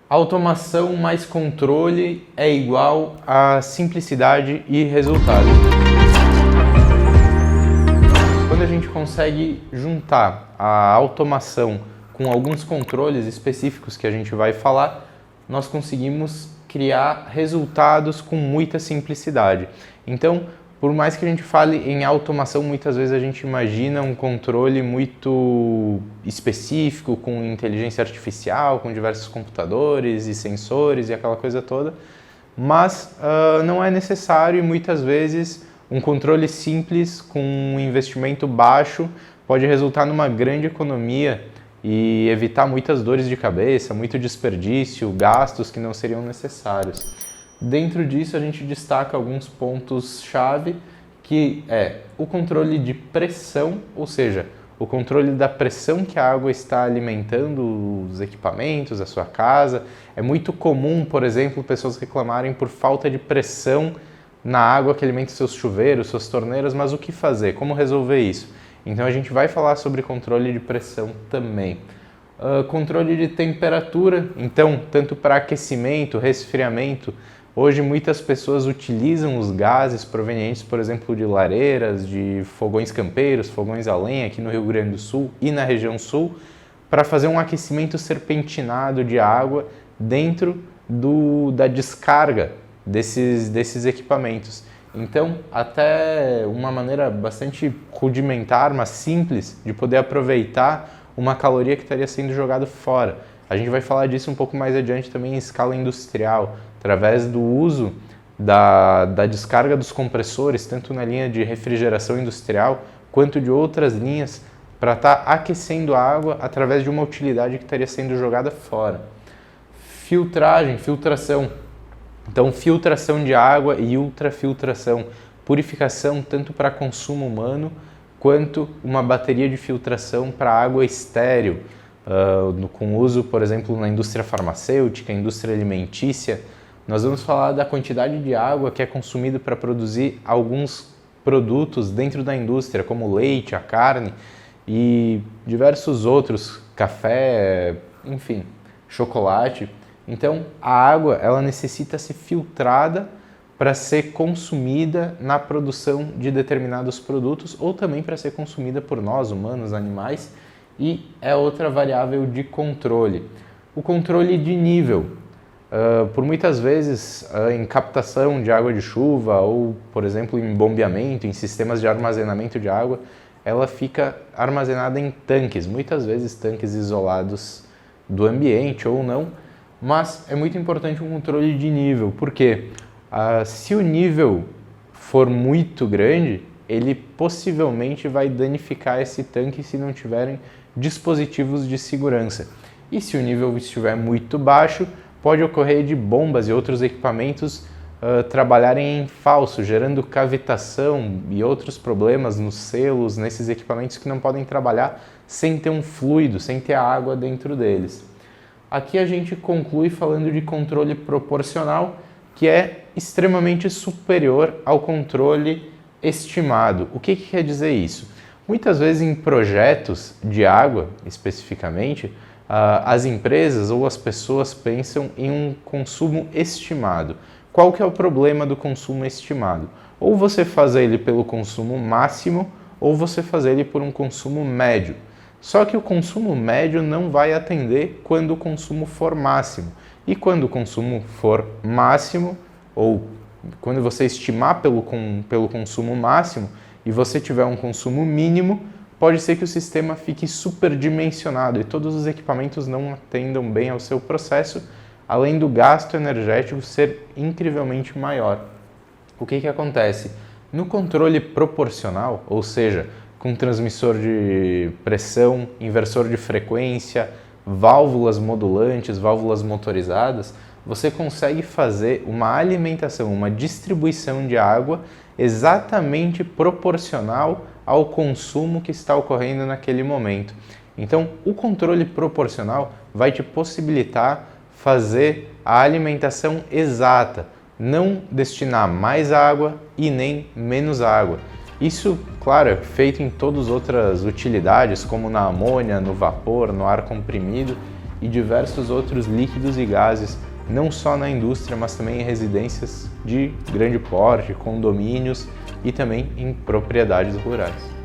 Automação mais controle é igual a simplicidade e resultado. Quando a gente consegue juntar a automação com alguns controles específicos que a gente vai falar, nós conseguimos criar resultados com muita simplicidade. Então, por mais que a gente fale em automação, muitas vezes a gente imagina um controle muito específico, com inteligência artificial, com diversos computadores e sensores e aquela coisa toda, mas não é necessário e muitas vezes um controle simples com um investimento baixo pode resultar numa grande economia e evitar muitas dores de cabeça, muito desperdício, gastos que não seriam necessários. Dentro disso, a gente destaca alguns pontos-chave, que é o controle de pressão, ou seja, o controle da pressão que a água está alimentando os equipamentos, a sua casa. É muito comum, por exemplo, pessoas reclamarem por falta de pressão na água que alimenta seus chuveiros, suas torneiras, mas o que fazer? Como resolver isso? Então a gente vai falar sobre controle de pressão também. Controle de temperatura, então, tanto para aquecimento, resfriamento. Hoje muitas pessoas utilizam os gases provenientes, por exemplo, de lareiras, de fogões campeiros, fogões a lenha aqui no Rio Grande do Sul e na região sul, para fazer um aquecimento serpentinado de água dentro da descarga desses equipamentos. Então, até uma maneira bastante rudimentar, mas simples, de poder aproveitar uma caloria que estaria sendo jogada fora. A gente vai falar disso um pouco mais adiante também em escala industrial, através do uso da descarga dos compressores, tanto na linha de refrigeração industrial, quanto de outras linhas, para estar aquecendo a água através de uma utilidade que estaria sendo jogada fora. Filtração. Então, filtração de água e ultrafiltração, purificação tanto para consumo humano, quanto uma bateria de filtração para água estéril, com uso, por exemplo, na indústria farmacêutica, indústria alimentícia. Nós vamos falar da quantidade de água que é consumida para produzir alguns produtos dentro da indústria, como o leite, a carne e diversos outros, café, enfim, chocolate. Então, a água ela necessita ser filtrada para ser consumida na produção de determinados produtos ou também para ser consumida por nós, humanos, animais, e é outra variável de controle. O controle de nível. Por muitas vezes, em captação de água de chuva ou, por exemplo, em bombeamento, em sistemas de armazenamento de água, ela fica armazenada em tanques, muitas vezes tanques isolados do ambiente ou não, mas é muito importante um controle de nível, porque se o nível for muito grande, ele possivelmente vai danificar esse tanque se não tiverem dispositivos de segurança. E se o nível estiver muito baixo, pode ocorrer de bombas e outros equipamentos trabalharem em falso, gerando cavitação e outros problemas nos selos, nesses equipamentos que não podem trabalhar sem ter um fluido, sem ter água dentro deles. Aqui a gente conclui falando de controle proporcional, que é extremamente superior ao controle estimado. O que quer dizer isso? Muitas vezes em projetos de água, especificamente, as empresas ou as pessoas pensam em um consumo estimado. Qual que é o problema do consumo estimado? Ou você faz ele pelo consumo máximo, ou você faz ele por um consumo médio. Só que o consumo médio não vai atender quando o consumo for máximo. E quando o consumo for máximo, ou quando você estimar pelo consumo máximo e você tiver um consumo mínimo, pode ser que o sistema fique superdimensionado e todos os equipamentos não atendam bem ao seu processo, além do gasto energético ser incrivelmente maior. O que acontece? No controle proporcional, ou seja, com transmissor de pressão, inversor de frequência, válvulas modulantes, válvulas motorizadas, você consegue fazer uma alimentação, uma distribuição de água exatamente proporcional ao consumo que está ocorrendo naquele momento. Então, o controle proporcional vai te possibilitar fazer a alimentação exata, não destinar mais água e nem menos água. Isso, claro, é feito em todas as outras utilidades, como na amônia, no vapor, no ar comprimido. e diversos outros líquidos e gases, não só na indústria, mas também em residências de grande porte, condomínios e também em propriedades rurais.